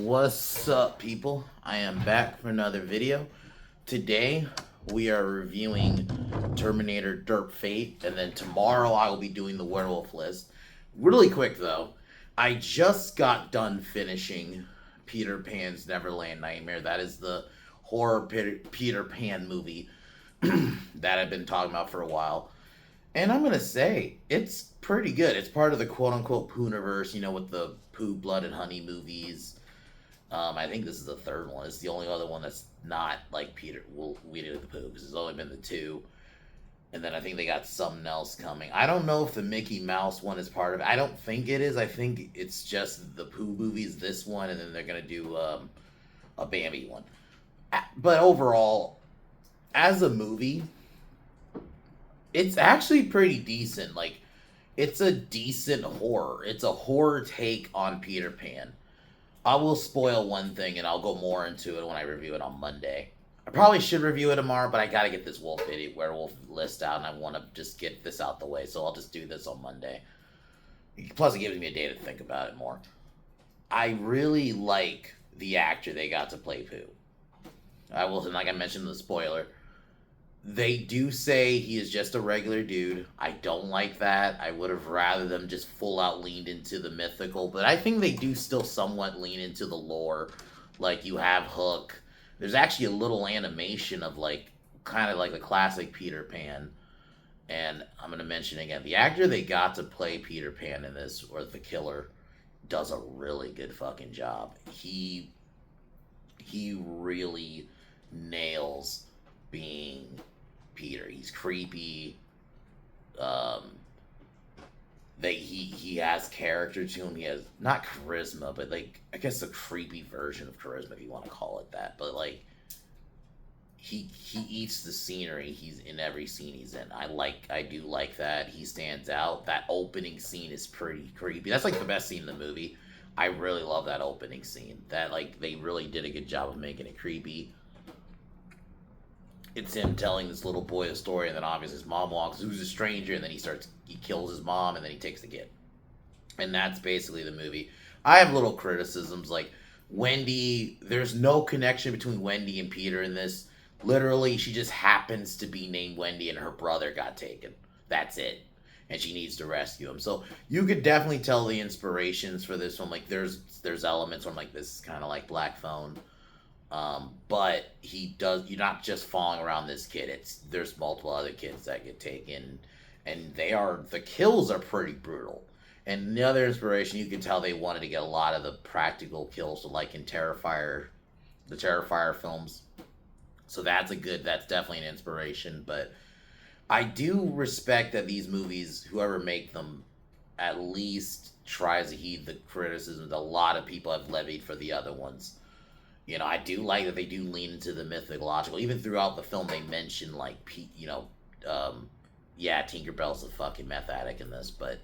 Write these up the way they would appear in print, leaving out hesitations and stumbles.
What's up, people? I am back for another video. Today, we are reviewing Terminator Dark Fate, and then tomorrow I will be doing the werewolf list. Really quick, though, I just got done finishing Peter Pan's Neverland Nightmare. That is the horror Peter Pan movie that I've been talking about for a while. And I'm gonna say it's pretty good. It's part of the quote unquote Pooniverse, with the Pooh, Blood, and Honey movies. I think this is the third one. It's the only other one that's not like Winnie the Pooh, because there's only been the two. And then I think they got something else coming. I don't know if the Mickey Mouse one is part of it. I don't think it is. I think it's just the Pooh movies, this one, and then they're gonna do a Bambi one. But overall, as a movie, it's actually pretty decent. Like, it's a decent horror. It's a horror take on Peter Pan. I will spoil one thing, and I'll go more into it when I review it on Monday. I probably should review it tomorrow, but I gotta get this werewolf list out, and I want to just get this out the way, so I'll just do this on Monday. Plus, it gives me a day to think about it more. I really like the actor they got to play Pooh. Like I mentioned in the spoiler, they do say he is just a regular dude. I don't like that. I would have rather them just full out leaned into the mythical, but I think they do still somewhat lean into the lore. Like, you have Hook. There's actually a little animation of, like, kind of like the classic Peter Pan. And I'm going to mention again, the actor they got to play Peter Pan in this, or the killer, does a really good fucking job. He really nails being Peter. He's creepy. He has character to him. He has not charisma, but like, I guess a creepy version of charisma, if you want to call it that. But like, he eats the scenery. He's in every scene he's in. I do like that. He stands out. That opening scene is pretty creepy. That's like the best scene in the movie. I really love that opening scene. That, like, they really did a good job of making it creepy. It's him telling this little boy a story, and then obviously his mom walks, who's a stranger, and then he kills his mom, and then he takes the kid. And that's basically the movie. I have little criticisms, like Wendy, there's no connection between Wendy and Peter in this. Literally, she just happens to be named Wendy, and her brother got taken. That's it. And she needs to rescue him. So you could definitely tell the inspirations for this one. Like, there's elements where I'm like, this is kind of like Black Phone. But you're not just following around this kid. There's multiple other kids that get taken, and the kills are pretty brutal. And the other inspiration, you can tell they wanted to get a lot of the practical kills, so like in the Terrifier films. So that's definitely an inspiration. But I do respect that these movies, whoever make them, at least tries to heed the criticisms a lot of people have levied for the other ones. I do like that they do lean into the mythological. Even throughout the film, they mention, like, Tinkerbell's a fucking meth addict in this, but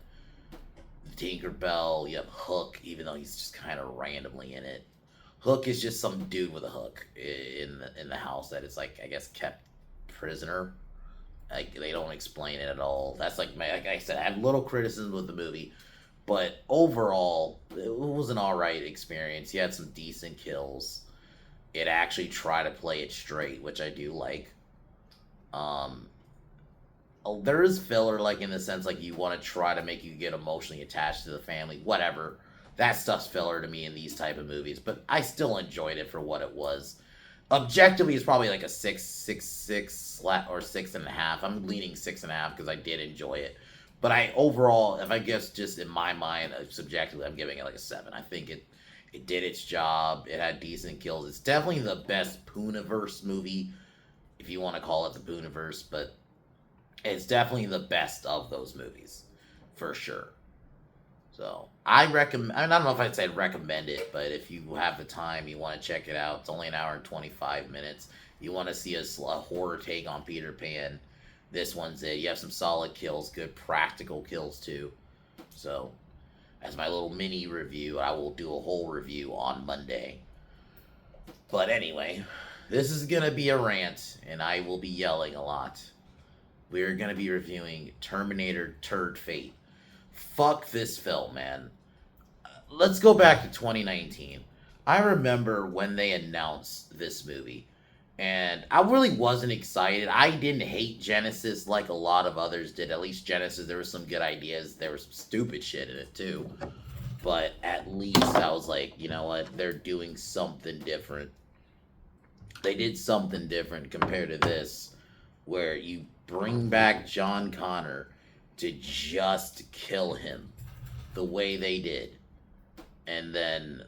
Tinkerbell, you have Hook, even though he's just kind of randomly in it. Hook is just some dude with a hook in the house that is, like, I guess, kept prisoner. Like, they don't explain it at all. That's like I said, I have little criticism with the movie, but overall, it was an alright experience. He had some decent kills. It actually tried to play it straight, which I do like. There is filler, like, in the sense, like, you want to try to make you get emotionally attached to the family, whatever. That stuff's filler to me in these type of movies, but I still enjoyed it for what it was. Objectively, it's probably like a 6 or 6.5. I'm leaning 6.5 because I did enjoy it. But overall, if I guess just in my mind, subjectively, I'm giving it like a 7. I think it did its job. It had decent kills. It's definitely the best Pooniverse movie, if you want to call it the Pooniverse, but it's definitely the best of those movies, for sure. So, I don't know if I'd say recommend it, but if you have the time, you want to check it out, it's only an hour and 25 minutes. You want to see a horror take on Peter Pan, this one's it. You have some solid kills, good practical kills, too. So, as my little mini review, I will do a whole review on Monday. But anyway, this is going to be a rant, and I will be yelling a lot. We're going to be reviewing Terminator Dark Fate. Fuck this film, man. Let's go back to 2019. I remember when they announced this movie, and I really wasn't excited. I didn't hate Genesis like a lot of others did. At least Genesis, there were some good ideas. There was some stupid shit in it too. But at least I was like, you know what? They're doing something different. They did something different compared to this, where you bring back John Connor to just kill him the way they did, and then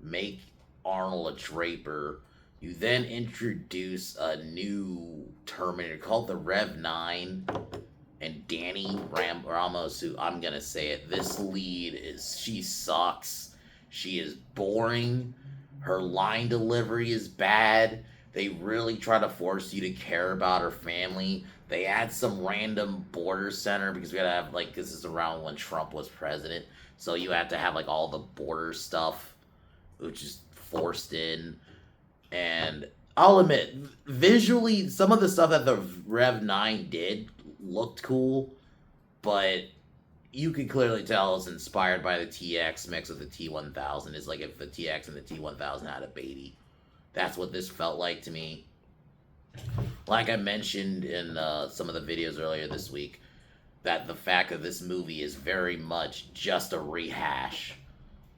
make Arnold a Draper. You then introduce a new Terminator called the Rev 9, and Danny Ramos, who I'm gonna say it, this lead is, she sucks. She is boring. Her line delivery is bad. They really try to force you to care about her family. They add some random border center because we gotta have, like, this is around when Trump was president. So you have to have, like, all the border stuff, which is forced in. And I'll admit, visually, some of the stuff that the Rev 9 did looked cool, but you could clearly tell it's inspired by the TX mixed with the T1000. It's like if the TX and the T1000 had a baby. That's what this felt like to me. Like I mentioned in some of the videos earlier this week, that the fact that this movie is very much just a rehash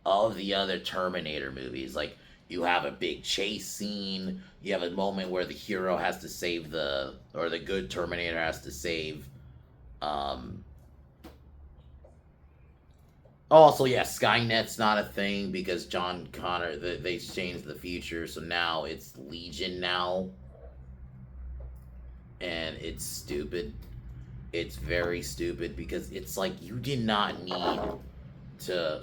of the other Terminator movies. Like, you have a big chase scene, you have a moment where the hero has to save or the good Terminator has to save, also, yeah, Skynet's not a thing because John Connor, they changed the future, so now it's Legion now. And it's stupid. It's very stupid because it's like you did not need to.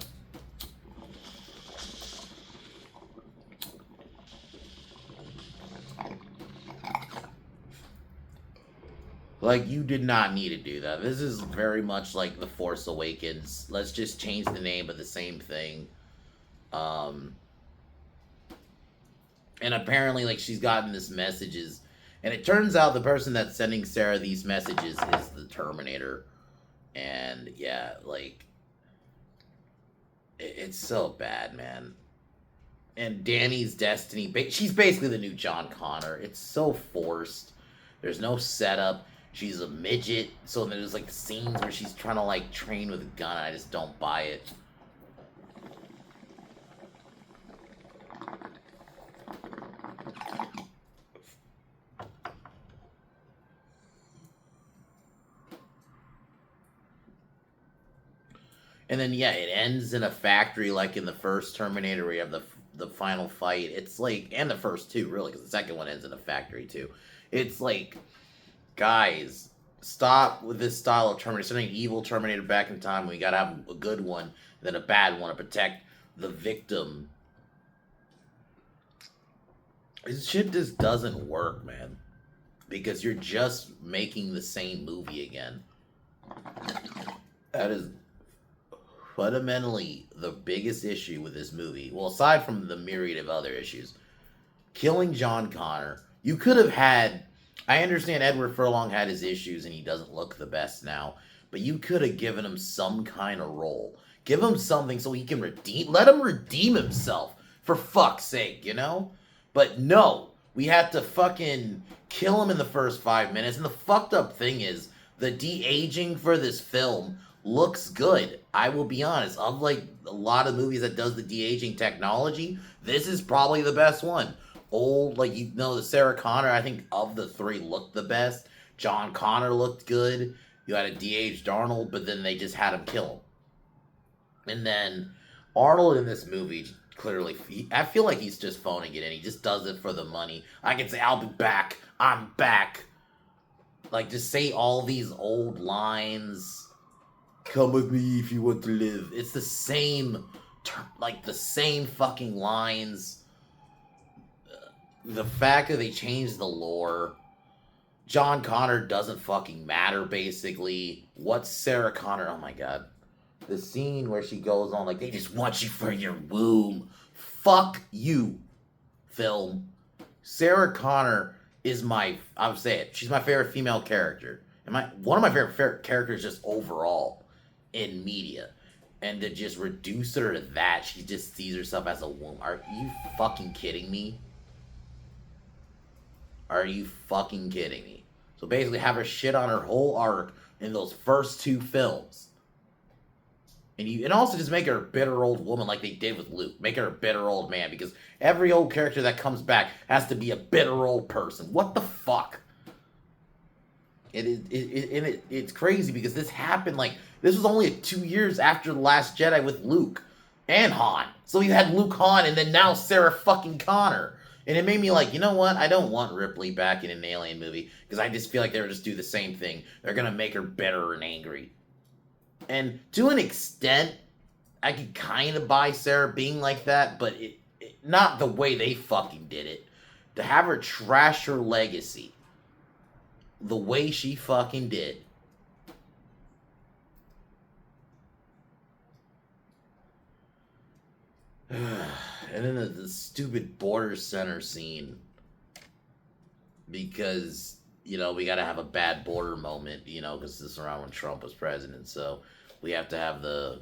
Like, you did not need to do that. This is very much like The Force Awakens. Let's just change the name of the same thing. And apparently, like, she's gotten this messages. And it turns out the person that's sending Sarah these messages is the Terminator. And, yeah, like, it's so bad, man. And Danny's destiny, she's basically the new John Connor. It's so forced. There's no setup. She's a midget, so there's like scenes where she's trying to like train with a gun, and I just don't buy it. And then yeah, it ends in a factory like in the first Terminator where you have the final fight. It's like, and the first two really, because the second one ends in a factory too. It's like, guys, stop with this style of Terminator. Sending an evil Terminator back in time. We gotta have a good one, and then a bad one to protect the victim. This shit just doesn't work, man. Because you're just making the same movie again. That is fundamentally the biggest issue with this movie. Well, aside from the myriad of other issues. Killing John Connor. You could have had... I understand Edward Furlong had his issues and he doesn't look the best now, but you could have given him some kind of role. Give him something so he can let him redeem himself, for fuck's sake, you know? But no, we had to fucking kill him in the first 5 minutes, and the fucked up thing is, the de-aging for this film looks good. I will be honest, of like a lot of movies that does the de-aging technology, this is probably the best one. Old, like, you know, the Sarah Connor, I think, of the three looked the best. John Connor looked good. You had a de-aged Arnold, but then they just had him kill him. And then Arnold in this movie, clearly, I feel like he's just phoning it in. He just does it for the money. I can say, I'll be back. I'm back. Like, just say all these old lines. Come with me if you want to live. It's the same, like, the same fucking lines. The fact that they changed the lore, John Connor doesn't fucking matter, basically. What's Sarah Connor? Oh my god. The scene where she goes on, like, they just want you for your womb. Fuck you, film. Sarah Connor is I would say it, she's my favorite female character. And one of my favorite characters just overall in media. And to just reduce her to that, she just sees herself as a woman. Are you fucking kidding me? Are you fucking kidding me? So basically have her shit on her whole arc in those first 2 films. And also just make her a bitter old woman like they did with Luke. Make her a bitter old man, because every old character that comes back has to be a bitter old person. What the fuck? It's crazy because this happened this was only 2 years after The Last Jedi with Luke and Han. So you had Luke, Han, and then now Sarah fucking Connor. And it made me like, you know what? I don't want Ripley back in an Alien movie, because I just feel like they'll just do the same thing. They're gonna make her bitter and angry. And to an extent, I could kind of buy Sarah being like that, but not the way they fucking did it. To have her trash her legacy the way she fucking did. And then the stupid border center scene. Because, we gotta have a bad border moment, because this is around when Trump was president. So we have to have the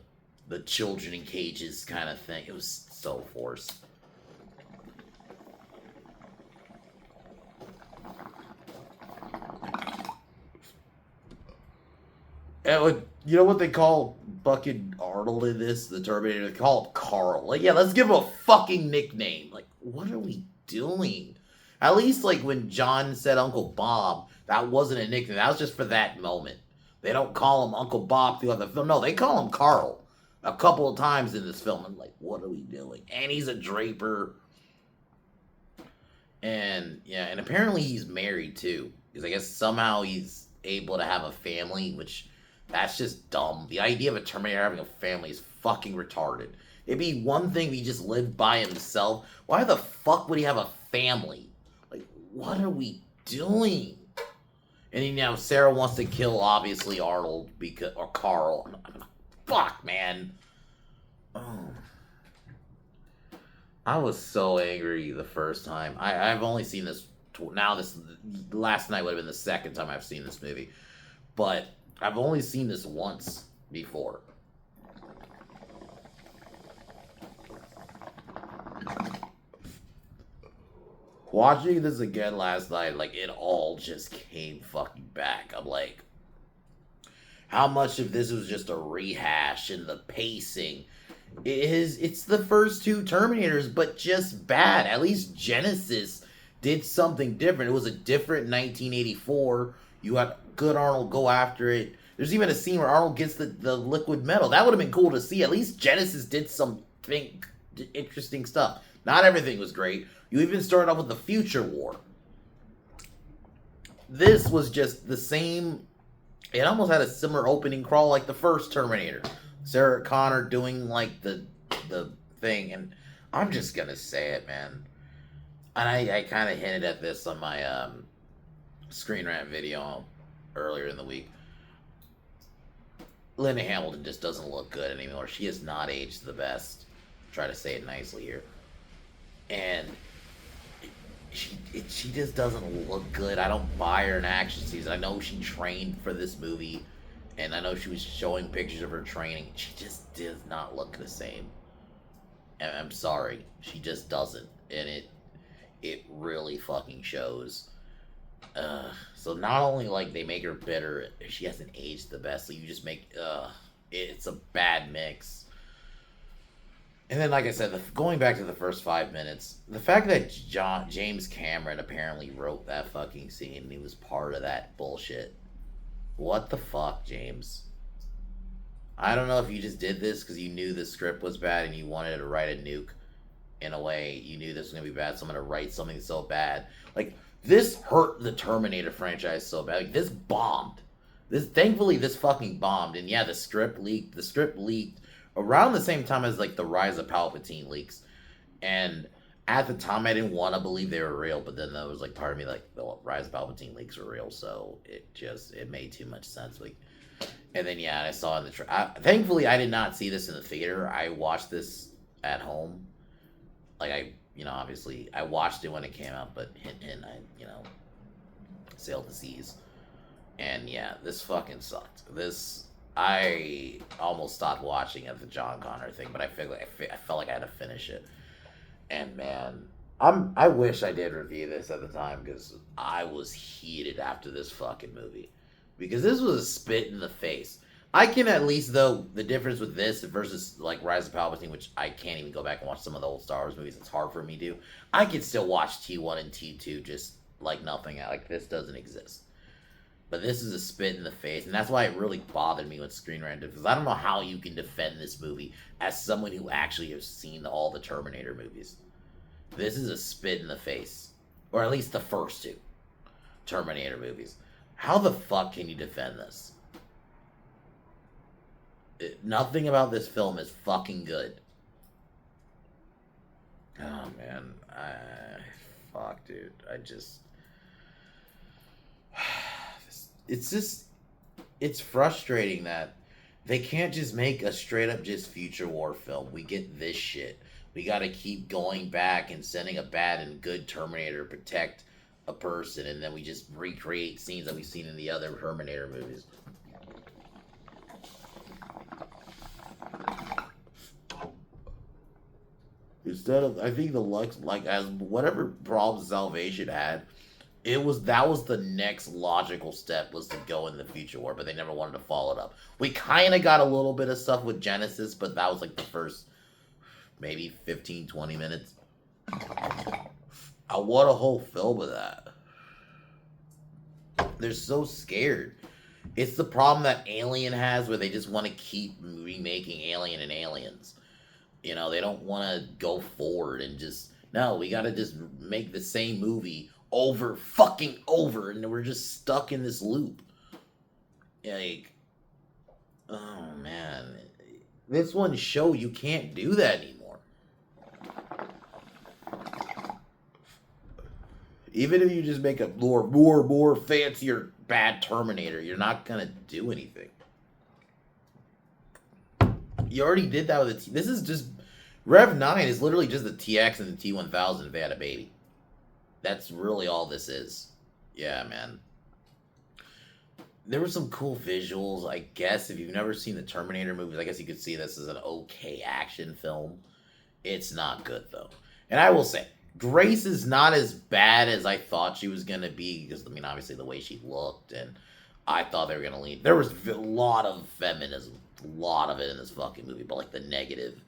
children in cages kind of thing. It was so forced. And you know what they call fucking Arnold in this? The Terminator? They call him Carl. Like, yeah, let's give him a fucking nickname. Like, what are we doing? At least, when John said Uncle Bob, that wasn't a nickname. That was just for that moment. They don't call him Uncle Bob throughout the film. No, they call him Carl a couple of times in this film. I'm like, what are we doing? And he's a draper. And, yeah, and apparently he's married, too. Because I guess somehow he's able to have a family, which... that's just dumb. The idea of a Terminator having a family is fucking retarded. It'd be one thing if he just lived by himself. Why the fuck would he have a family? Like, what are we doing? And then now Sarah wants to kill, obviously, Arnold or Carl. Fuck, man. Oh. I was so angry the first time. I've only seen this... last night would have been the second time I've seen this movie. But... I've only seen this once before. Watching this again last night, it all just came fucking back. I'm like, how much of this was just a rehash and the pacing? It's the first 2 Terminators, but just bad. At least Genesis did something different. It was a different 1984. You had good Arnold go after it. There's even a scene where Arnold gets the liquid metal. That would have been cool to see. At least Genesis did something interesting stuff. Not everything was great. You even started off with the Future War. This was just the same. It almost had a similar opening crawl like the first Terminator. Sarah Connor doing the thing. And I'm just going to say it, man. And I kind of hinted at this on my Screen Rant video earlier in the week. Linda Hamilton just doesn't look good anymore. She has not aged the best. Try to say it nicely here. And she just doesn't look good. I don't buy her in action scenes. I know she trained for this movie, and I know she was showing pictures of her training. She just does not look the same. And I'm sorry. She just doesn't. And it really fucking shows. So not only they make her bitter, she hasn't aged the best, so you just make it's a bad mix. And then, like I said, going back to the first 5 minutes, the fact that James Cameron apparently wrote that fucking scene and he was part of that bullshit. What the fuck, James? I don't know if you just did this because you knew the script was bad and you wanted to write a nuke. In a way, you knew this was going to be bad, so I'm going to write something so bad. This hurt the Terminator franchise so bad. This bombed. Thankfully, this fucking bombed. And yeah, the script leaked. The script leaked around the same time as the Rise of Palpatine leaks. And at the time, I didn't want to believe they were real. But then there was part of me the Rise of Palpatine leaks were real. So it made too much sense. And then yeah, I saw in the thankfully, I did not see this in the theater. I watched this at home. Obviously, I watched it when it came out, but hint, I, sailed the seas. And yeah, this fucking sucked. This I almost stopped watching at the John Connor thing, but I felt like I had to finish it. And man, I wish I did review this at the time because I was heated after this fucking movie because this was a spit in the face. I can at least, though, the difference with this versus like Rise of Palpatine, which I can't even go back and watch some of the old Star Wars movies. It's hard for me to. I can still watch T1 and T2 just like nothing. Like this doesn't exist. But this is a spit in the face, and that's why it really bothered me when Screen Rant did, because I don't know how you can defend this movie as someone who actually has seen all the Terminator movies. This is a spit in the face. Or at least the first two Terminator movies. How the fuck can you defend this? Nothing about this film is fucking good. Oh, man. Fuck, dude. It's frustrating that they can't just make a straight up just future war film. We get this shit. We gotta keep going back and sending a bad and good Terminator to protect a person, and then we just recreate scenes that we've seen in the other Terminator movies. Instead of, I think the Lux, like, as whatever problem Salvation had, that was the next logical step, was to go in the future war, but they never wanted to follow it up. We kind of got a little bit of stuff with Genesis, but that was like the first maybe 15, 20 minutes. I want a whole film of that. They're so scared. It's the problem that Alien has, where they just want to keep remaking Alien and Aliens. You know, they don't want to go forward and just, no, we got to just make the same movie fucking over, and we're just stuck in this loop. Like, oh man. This one show you can't do that anymore. Even if you just make a more fancier bad Terminator, you're not gonna do anything. You already did that with this is just, Rev 9 is literally just the TX and the T1000 if they had a baby. That's really all this is. Yeah, man. There were some cool visuals, I guess. If you've never seen the Terminator movies, I guess you could see this as an okay action film. It's not good, though. And I will say, Grace is not as bad as I thought she was going to be, because, I mean, obviously the way she looked, and I thought they were going to leave. There was a lot of feminism, a lot of it in this fucking movie, but, like, the negative,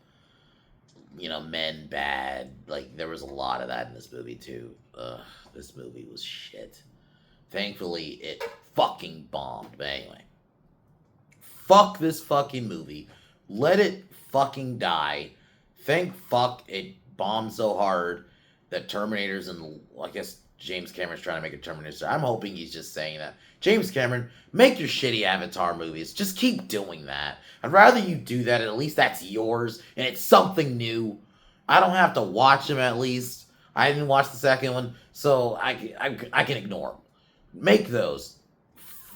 you know, men bad, like, there was a lot of that in this movie, too. This movie was shit. Thankfully, it fucking bombed. But anyway. Fuck this fucking movie. Let it fucking die. Thank fuck it bombed so hard that Terminators, and I guess James Cameron's trying to make a Terminator. I'm hoping he's just saying that. James Cameron, make your shitty Avatar movies. Just keep doing that. I'd rather you do that, and at least that's yours, and it's something new. I don't have to watch them, at least. I didn't watch the second one, so I can ignore them. Make those.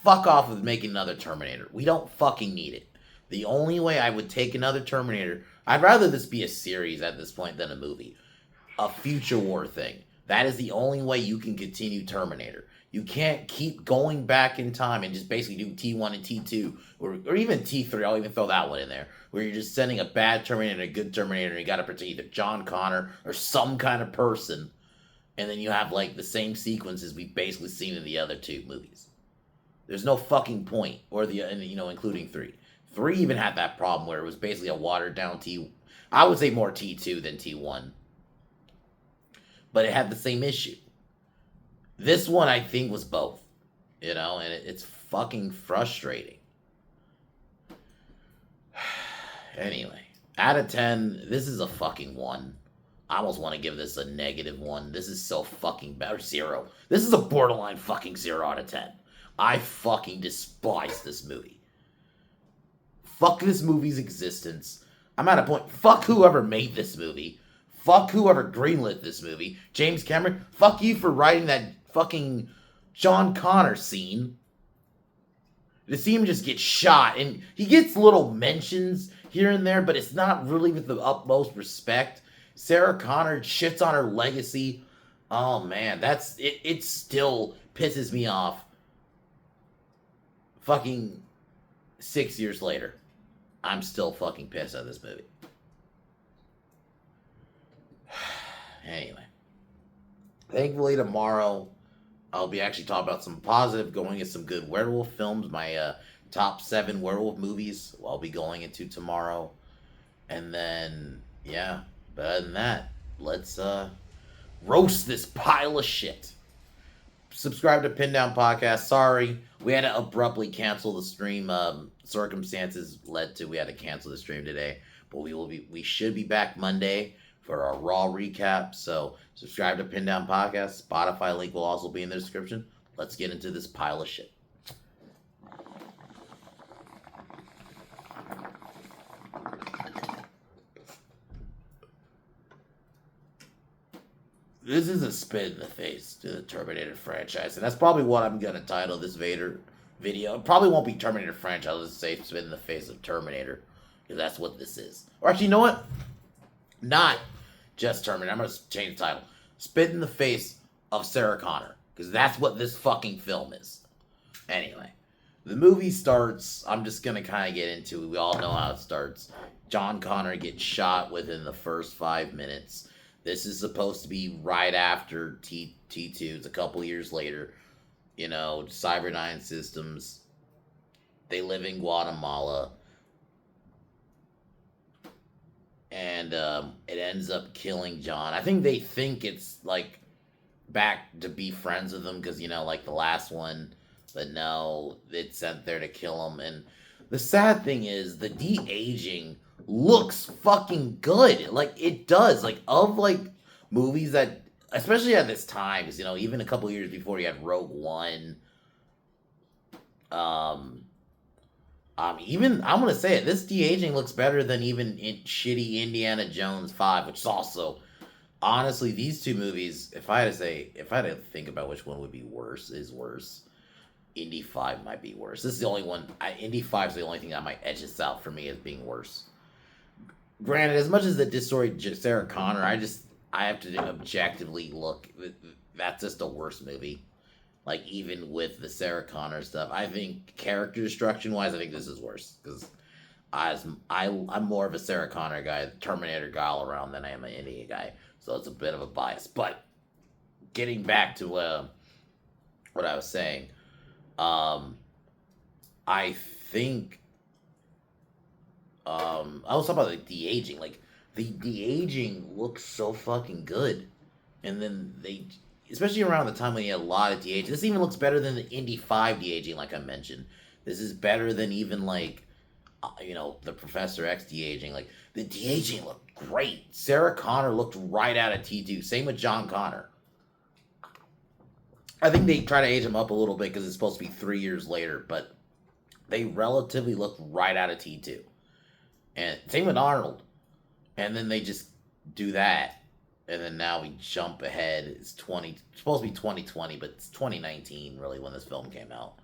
Fuck off with making another Terminator. We don't fucking need it. The only way I would take another Terminator, I'd rather this be a series at this point than a movie. A future war thing. That is the only way you can continue Terminator. You can't keep going back in time and just basically do T1 and T2, or even T3, I'll even throw that one in there, where you're just sending a bad Terminator and a good Terminator, and you gotta protect either John Connor or some kind of person, and then you have, like, the same sequences we've basically seen in the other two movies. There's no fucking point, including 3. 3 even had that problem where it was basically a watered-down I would say more T2 than T1. But it had the same issue. This one, I think, was both. And it's fucking frustrating. Anyway, out of 10, this is a fucking 1. I almost want to give this a -1. This is so fucking bad. Or 0. This is a borderline fucking 0 out of 10. I fucking despise this movie. Fuck this movie's existence. I'm at a point. Fuck whoever made this movie. Fuck whoever greenlit this movie. James Cameron, fuck you for writing that fucking John Connor scene. To see him just get shot, and he gets little mentions here and there, but it's not really with the utmost respect. Sarah Connor shits on her legacy. Oh man, it still pisses me off. Fucking 6 years later, I'm still fucking pissed at this movie. Anyway, thankfully tomorrow I'll be actually talking about some positive, going into some good werewolf films. My top 7 werewolf movies I'll be going into tomorrow. And then, yeah, but other than that, let's roast this pile of shit. Subscribe to Pin Down Podcast. Sorry, we had to abruptly cancel the stream. Circumstances led to we had to cancel the stream today, but we should be back Monday for our Raw recap. So subscribe to Pin Down Podcast. Spotify link will also be in the description. Let's get into this pile of shit. This is a spit in the face to the Terminator franchise, and that's probably what I'm gonna title this Vader video. It probably won't be Terminator franchise. I'll just say spit in the face of Terminator, because that's what this is. Or actually, you know what? Not just Terminator. I'm gonna change the title. Spit in the face of Sarah Connor, because that's what this fucking film is. Anyway, the movie starts. I'm just gonna kind of get into it. We all know how it starts. John Connor gets shot within the first 5 minutes. This is supposed to be right after T2. It's a couple years later. You know, Cyberdyne Systems. They live in Guatemala. And it ends up killing John. I think they think it's, like, back to be friends with him. Because, you know, like the last one. But no, it's sent there to kill him. And the sad thing is, the de-aging looks fucking good. Like, it does. Like, of, like, movies that, especially at this time, because, you know, even a couple years before, you had Rogue One. Even, I'm going to say it, this de-aging looks better than even in shitty Indiana Jones 5, which is also, honestly, these two movies, if I had to think about which one would be worse, Indy 5 might be worse. This is the only one, Indy 5 is the only thing that might edge this out for me as being worse. Granted, as much as the destroyed Sarah Connor, I have to objectively look. That's just a worse movie. Like, even with the Sarah Connor stuff, I think character destruction-wise, I think this is worse. Because I'm more of a Sarah Connor guy, Terminator guy all around than I am an India guy. So it's a bit of a bias. But getting back to what I was saying, I think I was talking about the de-aging. Like, the de-aging looks so fucking good. And then especially around the time when you had a lot of de-aging, this even looks better than the Indy 5 de-aging, like I mentioned. This is better than even, like, you know, the Professor X de-aging. Like, the de-aging looked great. Sarah Connor looked right out of T2. Same with John Connor. I think they try to age him up a little bit because it's supposed to be 3 years later, but they relatively look right out of T2. And same with Arnold. And then they just do that. And then now we jump ahead. It's supposed to be 2020, but it's 2019 really when this film came out.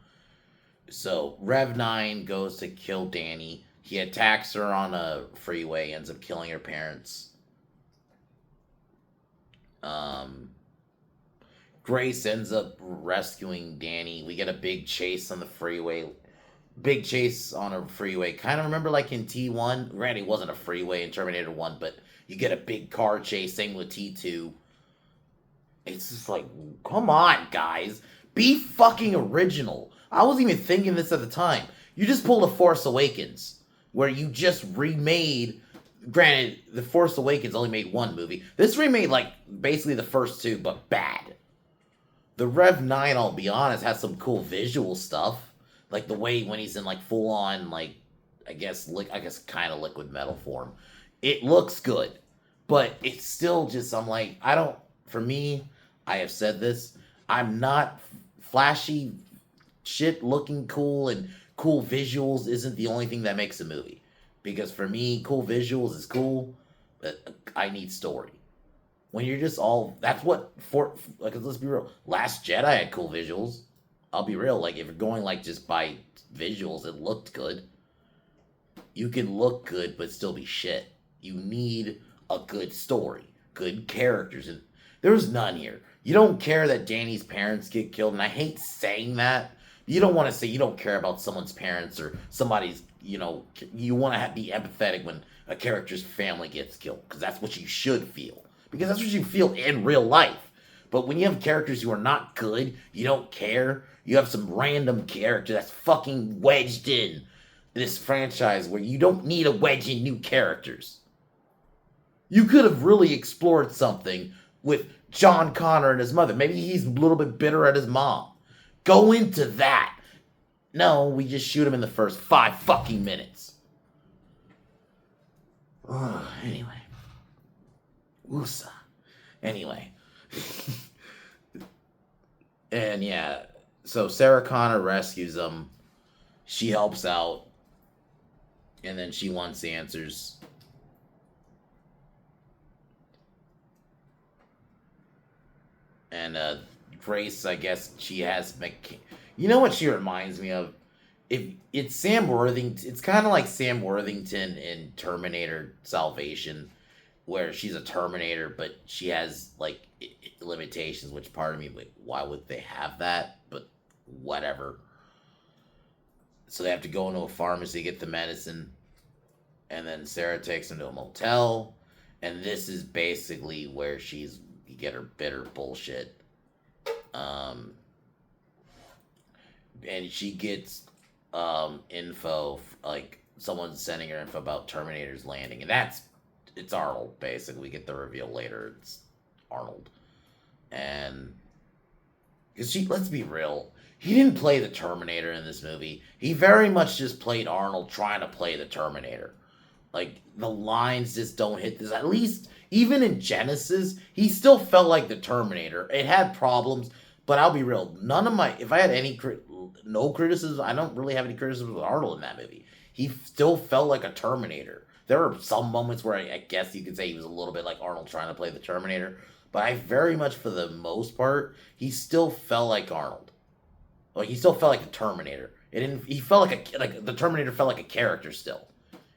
So Rev 9 goes to kill Danny. He attacks her on a freeway, ends up killing her parents. Grace ends up rescuing Danny. We get a big chase on the freeway. Big chase on a freeway. Kind of remember like in T1. Granted, it wasn't a freeway in Terminator 1, but you get a big car chase. Same with T2. It's just like, come on, guys. Be fucking original. I wasn't even thinking this at the time. You just pulled a Force Awakens, where you just remade. Granted, The Force Awakens only made one movie. This remade, like, basically the first two, but bad. The Rev 9, I'll be honest, has some cool visual stuff. Like the way when he's in like full on like I guess kind of liquid metal form. It looks good. But it's still just for me, I have said this, I'm not flashy shit looking cool and cool visuals isn't the only thing that makes a movie. Because for me, cool visuals is cool, but I need story. When you're just that's what let's be real. Last Jedi had cool visuals. I'll be real, like, if you're going, like, just by visuals, it looked good. You can look good, but still be shit. You need a good story. Good characters. There's none here. You don't care that Danny's parents get killed, and I hate saying that, You don't want to say you don't care about someone's parents or somebody's, you want to be empathetic when a character's family gets killed, because that's what you should feel. Because that's what you feel in real life. But when you have characters who are not good, you don't care. You have some random character that's fucking wedged in this franchise where you don't need to wedge in new characters. You could have really explored something with John Connor and his mother. Maybe he's a little bit bitter at his mom. Go into that. No, we just shoot him in the first 5 fucking minutes. Anyway. Woosa. Anyway. And yeah, so Sarah Connor rescues him. She helps out. And then she wants answers. And Grace, I guess she has you know what she reminds me of? If it's Sam Worthington, it's kind of like Sam Worthington in Terminator Salvation, where she's a Terminator, but she has like limitations. Which part of me, like, why would they have that? But whatever. So they have to go into a pharmacy to get the medicine, and then Sarah takes them to a motel, and this is basically where you get her bitter bullshit. And she gets info, like someone's sending her info about Terminator's landing, and it's Arnold. Basically, we get the reveal later. It's Arnold, and because let's be real, he didn't play the Terminator in this movie. He very much just played Arnold trying to play the Terminator. Like, the lines just don't hit this. At least, even in Genesis, he still felt like the Terminator. It had problems, but I'll be real. If I had no criticism, I don't really have any criticism with Arnold in that movie. He still felt like a Terminator. There were some moments where I guess you could say he was a little bit like Arnold trying to play the Terminator, but I very much, for the most part, he still felt like Arnold. Like, he still felt like the Terminator. He felt like the Terminator felt like a character still.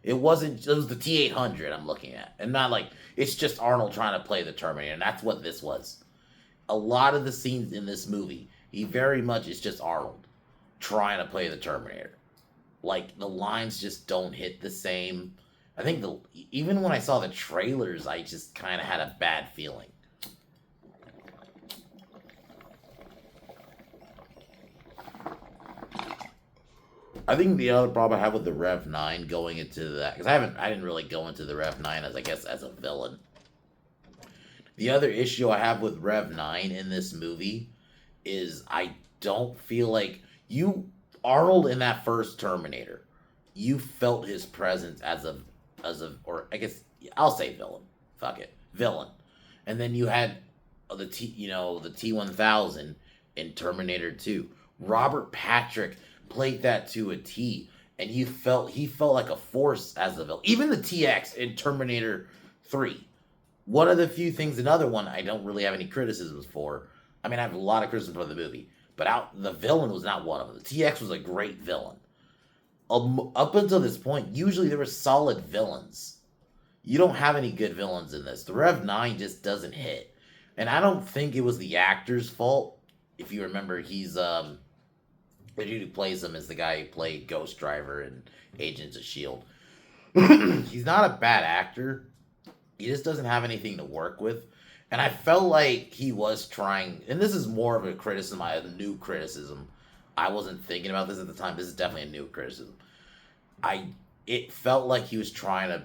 It was the T-800 I'm looking at. And not like, it's just Arnold trying to play the Terminator. And that's what this was. A lot of the scenes in this movie, he very much is just Arnold trying to play the Terminator. Like, the lines just don't hit the same. I think even when I saw the trailers, I just kind of had a bad feeling. I think the other problem I have with the Rev 9 going into that, because I didn't really go into the Rev 9 as a villain. The other issue I have with Rev 9 in this movie is I don't feel like Arnold in that first Terminator, you felt his presence or I guess I'll say villain. Fuck it, villain. And then you had the T-1000 in Terminator 2. Robert Patrick played that to a T, and he felt like a force as a villain. Even the TX in Terminator 3. One of the few things, another one I don't really have any criticisms for. I mean, I have a lot of criticism for the movie, but the villain was not one of them. The TX was a great villain. Up until this point, usually there were solid villains. You don't have any good villains in this. The Rev 9 just doesn't hit. And I don't think it was the actor's fault. If you remember, he's, the dude who plays him is the guy who played Ghost Driver and Agents of S.H.I.E.L.D. He's not a bad actor. He just doesn't have anything to work with. And I felt like he was trying, and this is more of a criticism, a new criticism. I wasn't thinking about this at the time. This is definitely a new criticism. It felt like he was trying to,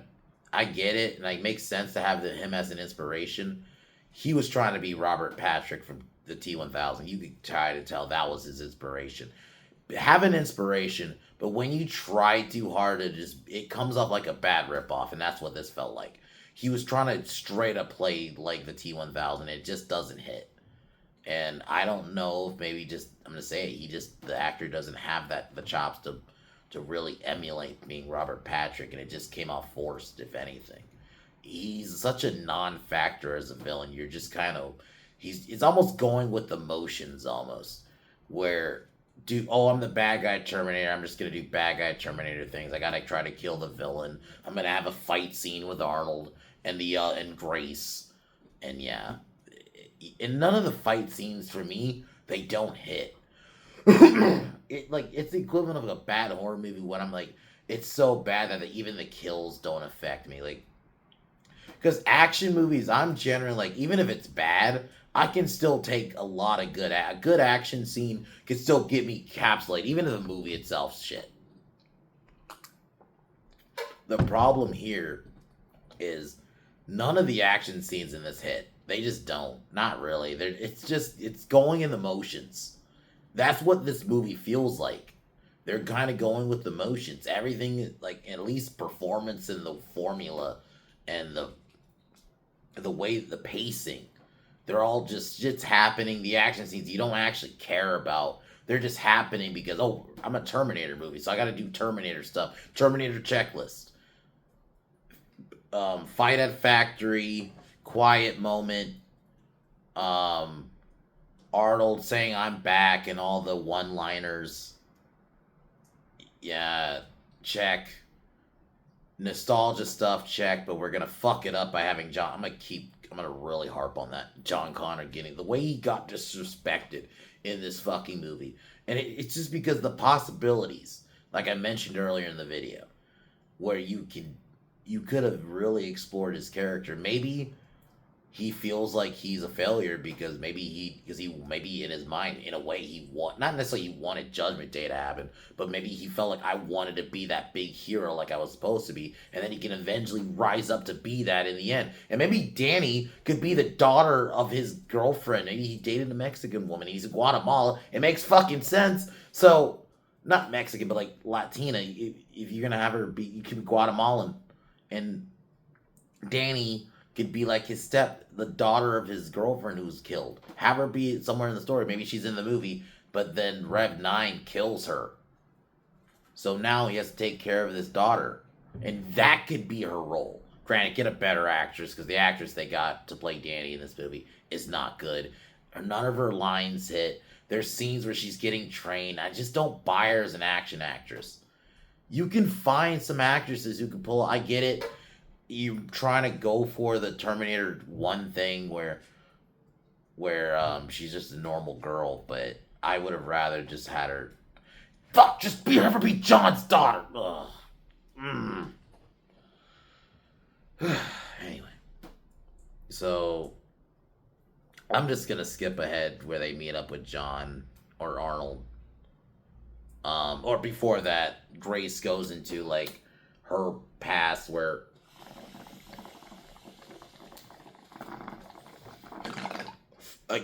I get it, and it makes sense to have him as an inspiration. He was trying to be Robert Patrick from the T-1000. You could try to tell that was his inspiration. Have an inspiration, but when you try too hard, it comes off like a bad ripoff, and that's what this felt like. He was trying to straight up play like the T-1000. It just doesn't hit. And I don't know if maybe I'm going to say it, the actor doesn't have the chops to really emulate being Robert Patrick, and it just came off forced, if anything. He's such a non-factor as a villain. You're just kind of, it's almost going with the motions almost, where, I'm the bad guy Terminator, I'm just going to do bad guy Terminator things. I got to try to kill the villain. I'm going to have a fight scene with Arnold and Grace. And yeah. And none of the fight scenes, for me, they don't hit. It's the equivalent of a bad horror movie when I'm like, it's so bad that even the kills don't affect me. Like, because action movies, I'm generally like, even if it's bad, I can still take a lot of good action scene can still get me capsulated, even if the movie itself's shit. The problem here is none of the action scenes in this hit. They just don't. Not really. It's going in the motions. That's what this movie feels like. They're kind of going with the motions. Everything, like, at least performance and the formula and the way, the pacing, they're all just happening. The action scenes you don't actually care about. They're just happening because, oh, I'm a Terminator movie, so I got to do Terminator stuff. Terminator checklist. Fight at factory, quiet moment. Um, Arnold saying I'm back and all the one-liners. Yeah, check. Nostalgia stuff, check, but we're gonna fuck it up by having John. I'm gonna really harp on that. John Connor getting the way he got disrespected in this fucking movie. And it's just because the possibilities, like I mentioned earlier in the video, where you could have really explored his character. Maybe he feels like he's a failure because maybe in his mind, in a way, not necessarily he wanted Judgment Day to happen, but maybe he felt like, I wanted to be that big hero like I was supposed to be, and then he can eventually rise up to be that in the end. And maybe Danny could be the daughter of his girlfriend. Maybe he dated a Mexican woman. He's in Guatemala. It makes fucking sense. So, not Mexican, but like Latina. If you're gonna have her be, you can be Guatemalan, and Danny could be like the daughter of his girlfriend who's killed. Have her be somewhere in the story. Maybe she's in the movie, but then Rev 9 kills her. So now he has to take care of this daughter. And that could be her role. Granted, get a better actress, because the actress they got to play Danny in this movie is not good. None of her lines hit. There's scenes where she's getting trained. I just don't buy her as an action actress. You can find some actresses who can pull. I get it. You're trying to go for the Terminator 1 thing where she's just a normal girl, but I would have rather just had her. Fuck, just have her be John's daughter. Ugh. Anyway, so I'm just gonna skip ahead where they meet up with John or Arnold. Or before that, Grace goes into like her past where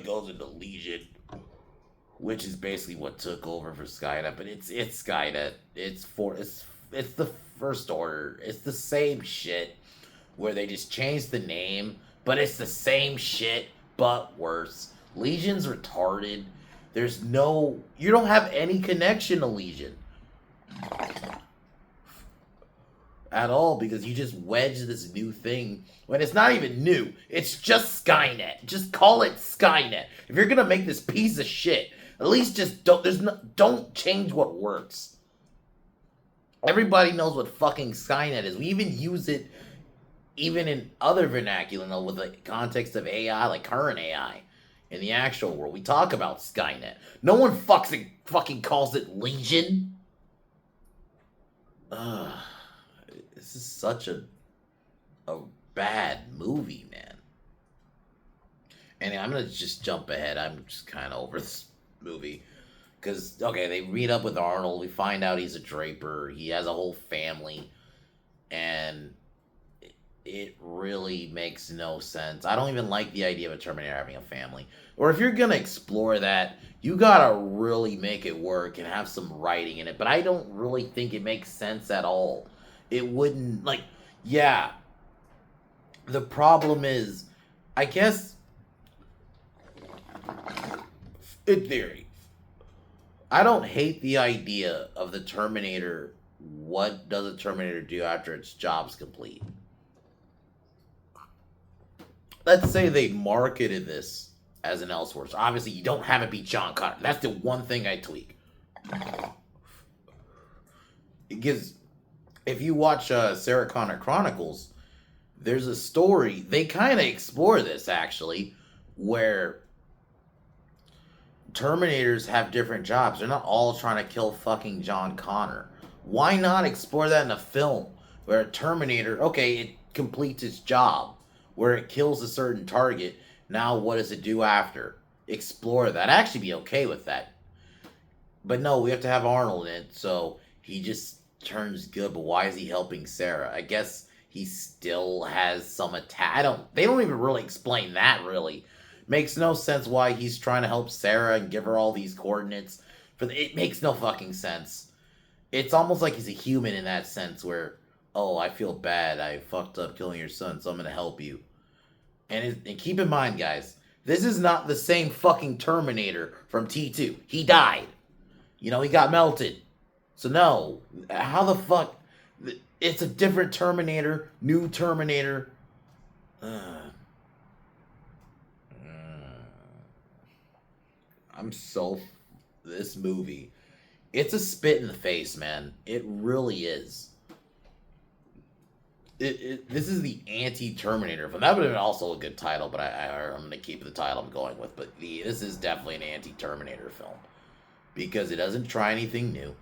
goes into Legion, which is basically what took over for Skynet. But it's Skynet. It's the First Order. It's the same shit where they just changed the name, but it's the same shit but worse. Legion's retarded. You don't have any connection to Legion at all, because you just wedge this new thing when it's not even new. It's just Skynet. Just call it Skynet. If you're gonna make this piece of shit, at least just don't change what works. Everybody knows what fucking Skynet is. We even use it even in other vernacular, with the context of AI, like current AI. In the actual world, we talk about Skynet. No one fucking calls it Legion. This is such a bad movie, man. And I'm gonna just jump ahead. I'm just kind of over this movie. Because, okay, they meet up with Arnold. We find out he's a draper. He has a whole family. And it really makes no sense. I don't even like the idea of a Terminator having a family. Or if you're going to explore that, you got to really make it work and have some writing in it. But I don't really think it makes sense at all. It wouldn't, like, yeah. The problem is, I guess, in theory, I don't hate the idea of the Terminator. What does a Terminator do after its job's complete? Let's say they marketed this as an Elseworlds. Obviously, you don't have it be John Connor. That's the one thing I tweak. Because if you watch Sarah Connor Chronicles, there's a story. They kind of explore this, actually, where Terminators have different jobs. They're not all trying to kill fucking John Connor. Why not explore that in a film where a Terminator, okay, it completes its job, where it kills a certain target. Now, what does it do after? Explore that. I'd actually be okay with that. But no, we have to have Arnold in it, so he just turns good. But why is he helping Sarah? I guess he still has some attack. They don't even really explain that. Really, makes no sense why he's trying to help Sarah and give her all these coordinates. It makes no fucking sense. It's almost like he's a human in that sense, where oh, I feel bad. I fucked up killing your son, so I'm gonna help you. And keep in mind, guys, this is not the same fucking Terminator from T2. He died. You know, he got melted. So no, how the fuck? It's a different Terminator, new Terminator. I'm so this movie. It's a spit in the face, man. It really is. This is the anti-Terminator film. That would have been also a good title, but I'm going to keep the title I'm going with. But this is definitely an anti-Terminator film because it doesn't try anything new.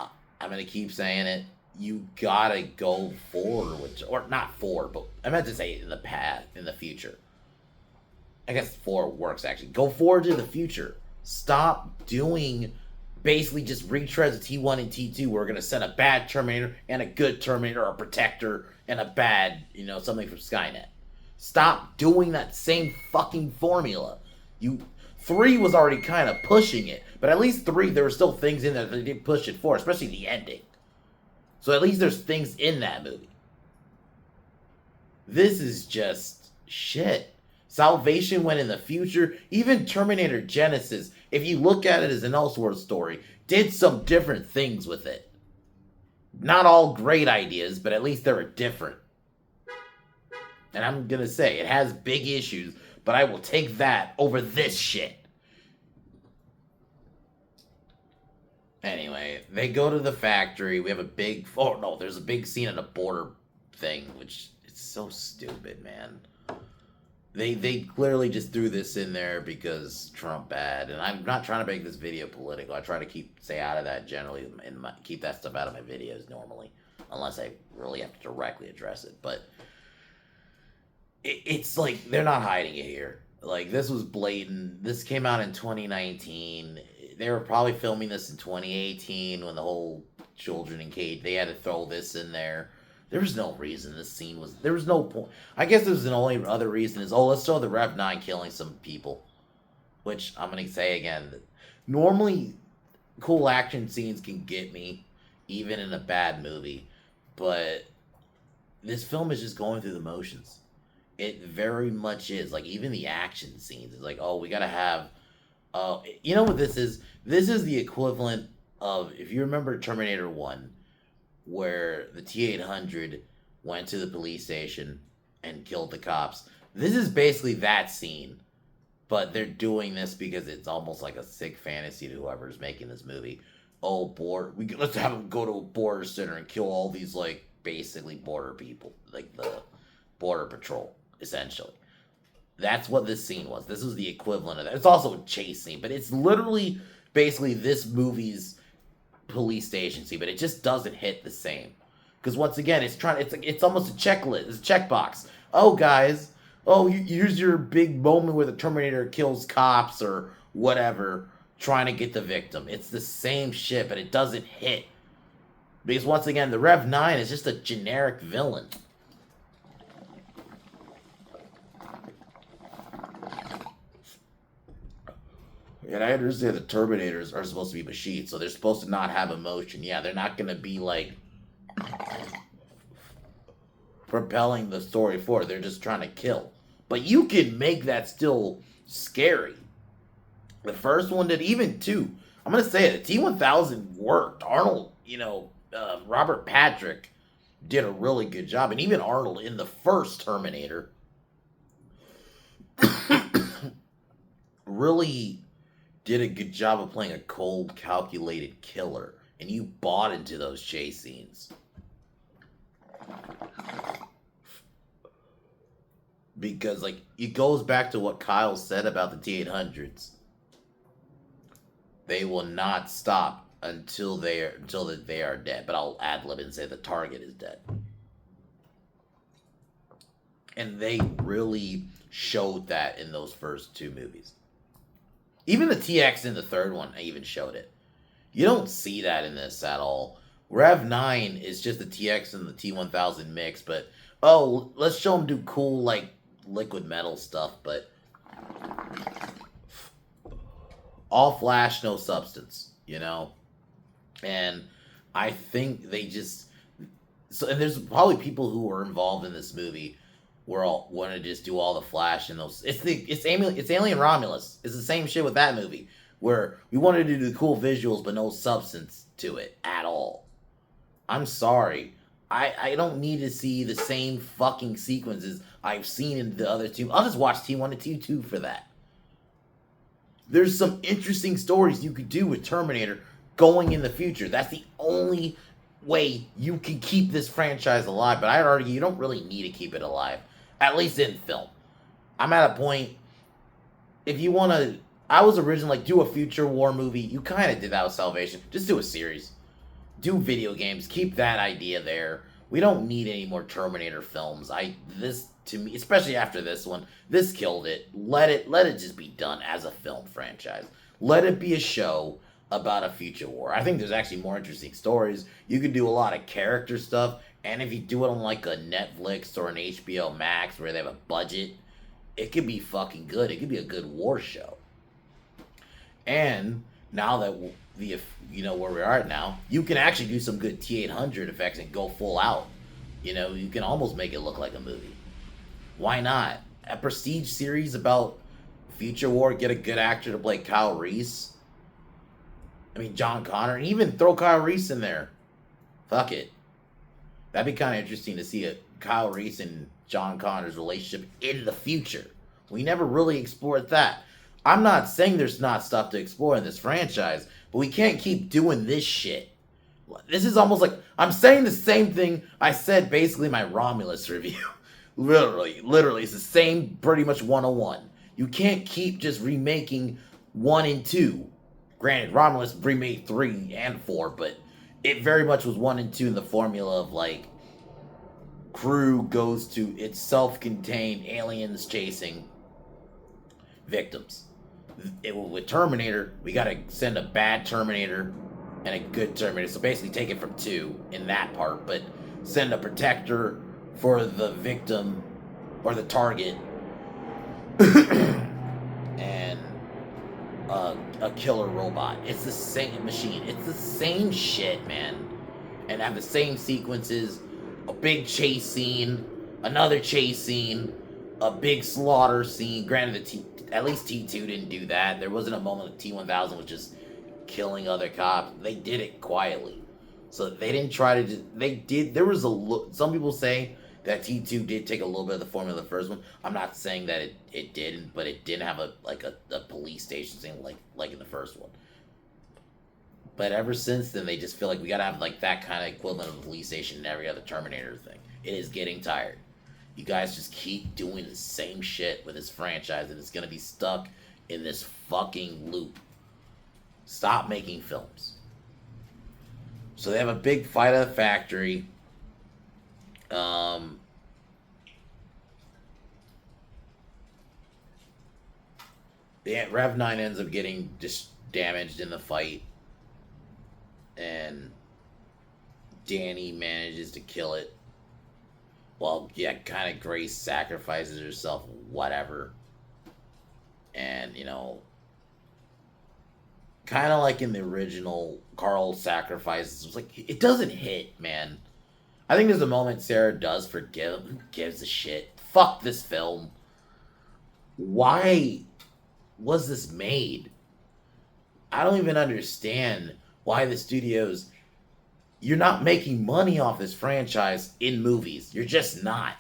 I'm going to keep saying it. You gotta go forward with, or not forward, but I meant to say in the past, in the future. I guess forward works actually. Go forward to the future. Stop doing basically just retreads of T1 and T2. We're gonna send a bad Terminator and a good Terminator, or a Protector and a bad, something from Skynet. Stop doing that same fucking formula. 3 was already kind of pushing it, but at least 3 there were still things in there that they did push it for, especially the ending. So at least there's things in that movie. This is just shit. Salvation went in the future. Even Terminator Genesis, if you look at it as an Elseworld story, did some different things with it. Not all great ideas, but at least they were different. And I'm going to say, it has big issues, but I will take that over this shit. Anyway, they go to the factory. We have there's a big scene at a border thing, which is so stupid, man. They clearly just threw this in there because Trump bad, and I'm not trying to make this video political. I try to stay out of that generally, and keep that stuff out of my videos normally, unless I really have to directly address it. But it's like they're not hiding it here. Like, this was blatant. This came out in 2019. They were probably filming this in 2018 when the whole children in cage, they had to throw this in there. There was no reason there was no point. I guess there's an only other reason is, let's show the Rev 9 killing some people. Which, I'm going to say again, normally cool action scenes can get me, even in a bad movie. But this film is just going through the motions. It very much is. Like, even the action scenes, it's like, we got to have... you know what this is? This is the equivalent of, if you remember Terminator 1, where the T-800 went to the police station and killed the cops. This is basically that scene, but they're doing this because it's almost like a sick fantasy to whoever's making this movie. Let's have them go to a border center and kill all these, like, basically border people, like the border patrol, essentially. That's what this scene was. This was the equivalent of that. It's also a chase scene, but it's literally basically this movie's police station scene, but it just doesn't hit the same. Because once again, it's almost a checklist. It's a checkbox. Oh, guys. Here's your big moment where the Terminator kills cops or whatever, trying to get the victim. It's the same shit, but it doesn't hit. Because once again, the Rev 9 is just a generic villain. And I understand the Terminators are supposed to be machines, so they're supposed to not have emotion. Yeah, they're not going to be, like, propelling the story forward. They're just trying to kill. But you can make that still scary. The first one did, even 2. I'm going to say it, the T-1000 worked. Arnold, Robert Patrick did a really good job. And even Arnold in the first Terminator really did a good job of playing a cold, calculated killer, and you bought into those chase scenes. Because, like, it goes back to what Kyle said about the T-800s. They will not stop until they are dead. But I'll ad lib and say the target is dead. And they really showed that in those first two movies. Even the TX in the third one, I even showed it. You don't see that in this at all. Rev 9 is just the TX and the T1000 mix, but oh, let's show them do cool, like, liquid metal stuff, but all flash, no substance, you know? And I think they just... So, and there's probably people who were involved in this movie who all want to just do all the flash and those... It's Alien Romulus. It's the same shit with that movie, where we wanted to do the cool visuals, but no substance to it at all. I'm sorry. I don't need to see the same fucking sequences I've seen in the other two. I'll just watch T1 and T2 for that. There's some interesting stories you could do with Terminator going in the future. That's the only way you can keep this franchise alive. But I'd argue you don't really need to keep it alive. At least in film. I'm at a point, if you want to... I was originally like, do a future war movie. You kind of did that with Salvation. Just do a series. Do video games. Keep that idea there. We don't need any more Terminator films. This, to me, especially after this one, this killed it. Let it just be done as a film franchise. Let it be a show about a future war. I think there's actually more interesting stories. You could do a lot of character stuff, and if you do it on like a Netflix or an HBO Max where they have a budget, it could be fucking good. It could be a good war show. And now that you know where we are at now, you can actually do some good T800 effects and go full out. You know, you can almost make it look like a movie. Why not? A prestige series about future war, get a good actor to play Kyle Reese. I mean, John Connor, and even throw Kyle Reese in there. Fuck it. That'd be kind of interesting to see Kyle Reese and John Connor's relationship in the future. We never really explored that. I'm not saying there's not stuff to explore in this franchise, but we can't keep doing this shit. This is almost like, I'm saying the same thing I said basically in my Romulus review. Literally, it's the same pretty much 101. You can't keep just remaking 1 and 2. Granted, Romulus remade 3 and 4, but it very much was 1 and 2 in the formula of like, crew goes to its self-contained aliens chasing victims. With Terminator, we gotta send a bad Terminator and a good Terminator. So basically take it from 2 in that part, but send a protector for the victim or the target and a killer robot. It's the same machine. It's the same shit, man. And have the same sequences. A big chase scene, another chase scene, a big slaughter scene. Granted, at least T2 didn't do that. There wasn't a moment that T1000 was just killing other cops. They did it quietly. So they didn't try to they did, there was some people say that T2 did take a little bit of the formula of the first one. I'm not saying that it didn't, but it didn't have a police station thing like in the first one. But ever since then, they just feel like we gotta have like that kind of equivalent of a police station in every other Terminator thing. It is getting tired. You guys just keep doing the same shit with this franchise, and it's gonna be stuck in this fucking loop. Stop making films. So they have a big fight at the factory. Rev 9 ends up getting damaged in the fight. And Danny manages to kill it. Well, yeah, kind of Grace sacrifices herself, whatever. And, you know, kind of like in the original, Carl sacrifices. It's like, it doesn't hit, man. I think there's a moment Sarah does forgive. Who gives a shit? Fuck this film. Why was this made? I don't even understand why the studios... You're not making money off this franchise in movies. You're just not.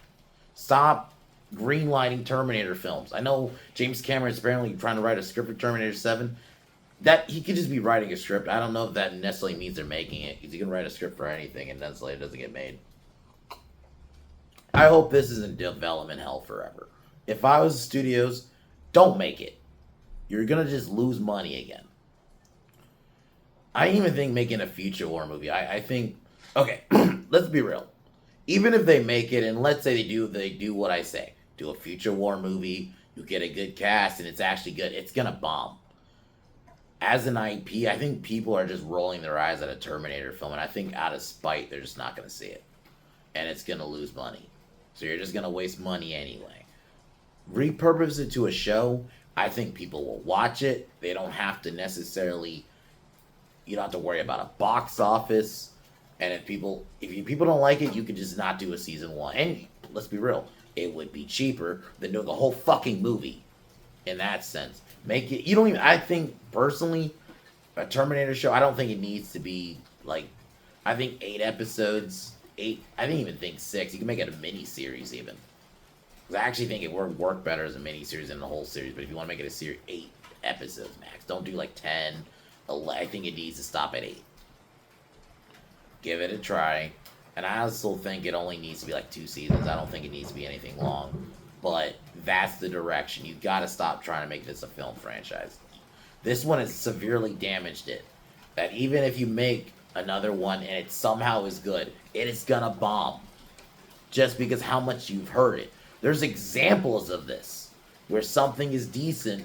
Stop greenlighting Terminator films. I know James Cameron's apparently trying to write a script for Terminator 7. That he could just be writing a script. I don't know if that necessarily means they're making it, because you can write a script for anything and necessarily it doesn't get made. I hope this isn't development hell forever. If I was the studios, don't make it. You're gonna just lose money again. I even think making a future war movie. I think okay. Let's be real. Even if they make it, and let's say they do what I say, do a future war movie. You get a good cast, and it's actually good. It's gonna bomb. As an IP, I think people are just rolling their eyes at a Terminator film, and I think out of spite, they're just not gonna see it, and it's gonna lose money. So you're just gonna waste money anyway. Repurpose it to a show. I think people will watch it. They don't have to necessarily. You don't have to worry about a box office. And if people don't like it, you can just not do a season 1. And let's be real, it would be cheaper than doing a whole fucking movie. In that sense, make it. You don't even. I think personally, a Terminator show. I don't think it needs to be like. I think 8 episodes. 8. I didn't even think 6. You can make it a mini series even. Because I actually think it would work better as a mini series than the whole series. But if you want to make it a series, 8 episodes max. Don't do like 10. 11. I think it needs to stop at 8. Give it a try. And I also think it only needs to be like 2 seasons. I don't think it needs to be anything long. But that's the direction. You've got to stop trying to make this a film franchise. This one has severely damaged it. That even if you make another one and it somehow is good, it is gonna bomb. Just because how much you've heard it. There's examples of this. Where something is decent,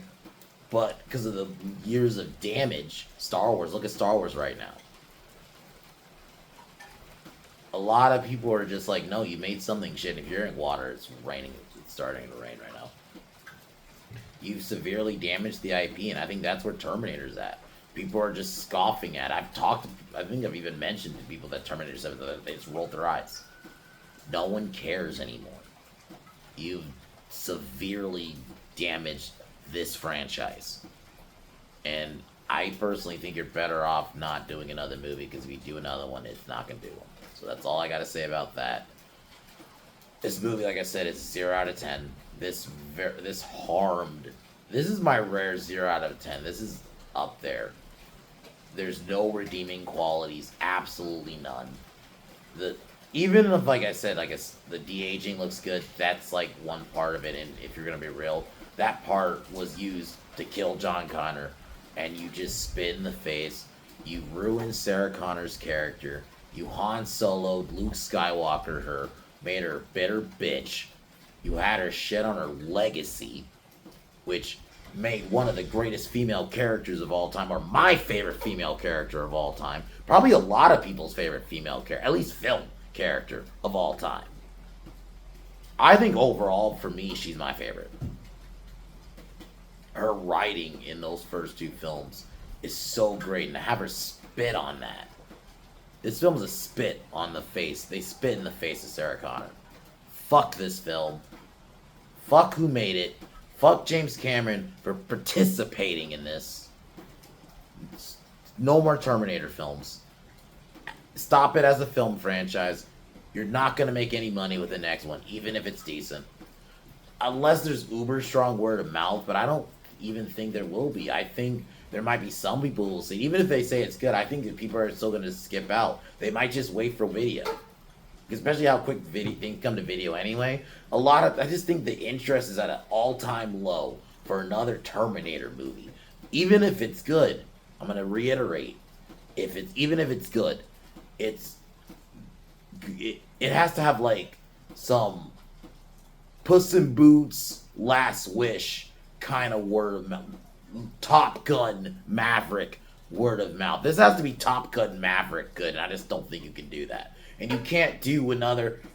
but because of the years of damage. Star Wars. Look at Star Wars right now. A lot of people are just like, no, you made something shit. If you're in water, it's raining. It's starting to rain right now. You've severely damaged the IP, and I think that's where Terminator's at. People are just scoffing at it. I think I've even mentioned to people that Terminator 7, they just rolled their eyes. No one cares anymore. You've severely damaged this franchise. And I personally think you're better off not doing another movie, because if you do another one, it's not going to do one. So that's all I got to say about that. This movie, like I said, is 0 out of 10. This harmed. This is my rare 0 out of 10. This is up there. There's no redeeming qualities. Absolutely none. Even if, like I said, the de-aging looks good, that's like one part of it. And if you're going to be real, that part was used to kill John Connor. And you just spit in the face. You ruined Sarah Connor's character. You Han Solo'd Luke Skywalker her, made her a bitter bitch. You had her shit on her legacy, which made one of the greatest female characters of all time, or my favorite female character of all time. Probably a lot of people's favorite female character, at least film character of all time. I think overall, for me, she's my favorite. Her writing in those first 2 films is so great, and to have her spit on that. This film is a spit on the face. They spit in the face of Sarah Connor. Fuck this film. Fuck who made it. Fuck James Cameron for participating in this. No more Terminator films. Stop it as a film franchise. You're not going to make any money with the next one, even if it's decent. Unless there's uber strong word of mouth, but I don't even think there will be. I think there might be some people who will see it. Even if they say it's good, I think that people are still going to skip out. They might just wait for video. Especially how quick things come to video anyway. I just think the interest is at an all-time low for another Terminator movie. Even if it's good, I'm going to reiterate, even if it's good, it has to have like some Puss in Boots, Last Wish kind of word of mouth. Top Gun Maverick word of mouth. This has to be Top Gun Maverick good, and I just don't think you can do that. And you can't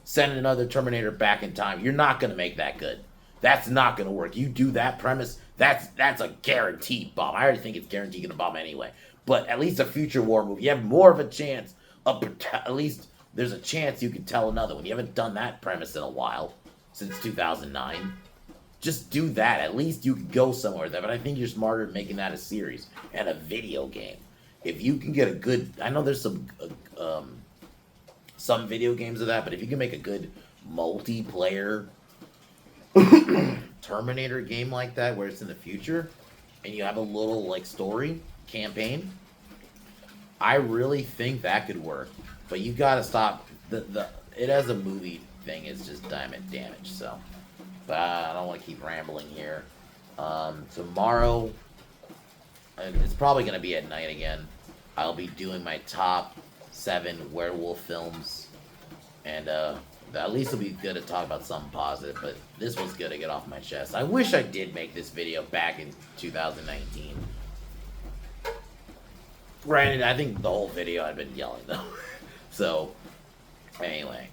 send another Terminator back in time. You're not going to make that good. That's not going to work. You do that premise, that's a guaranteed bomb. I already think it's guaranteed going to bomb anyway. But at least a future war movie, you have more of a chance at least there's a chance you could tell another one. You haven't done that premise in a while, since 2009. Just do that. At least you could go somewhere with that. But I think you're smarter at making that a series and a video game. If you can get a good... I know there's some video games of that, but if you can make a good multiplayer Terminator game like that, where it's in the future, and you have a little, like, story campaign, I really think that could work. But you gotta stop... It as a movie thing is just damage, so... But I don't want to keep rambling here. Tomorrow, it's probably going to be at night again. I'll be doing my top 7 werewolf films, and at least it'll be good to talk about something positive, but this was good to get off my chest. I wish I did make this video back in 2019. Granted, I think the whole video I'd been yelling, though. So, anyway.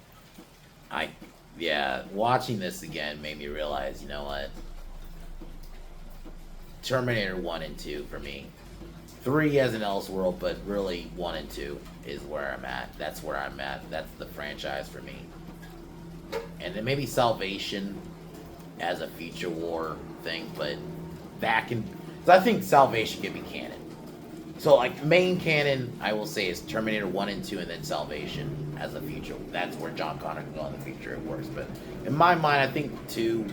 Yeah, watching this again made me realize, you know what? Terminator 1 and 2 for me. 3 as an Elseworld, but really 1 and 2 is where I'm at. That's where I'm at. That's the franchise for me. And then maybe Salvation as a feature war thing, but that can... I think Salvation can be canon. So, like, main canon, I will say, is Terminator 1 and 2, and then Salvation as a future. That's where John Connor can go in the future. It works. But in my mind, I think 2,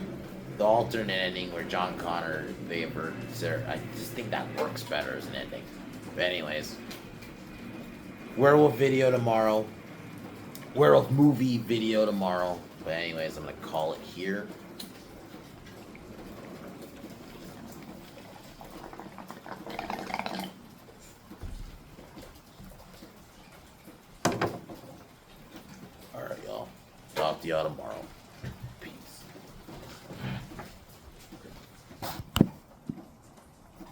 the alternate ending where John Connor, I just think that works better as an ending. But anyways, werewolf video tomorrow. Werewolf movie video tomorrow. But anyways, I'm going to call it here. Alright, y'all. Talk to y'all tomorrow.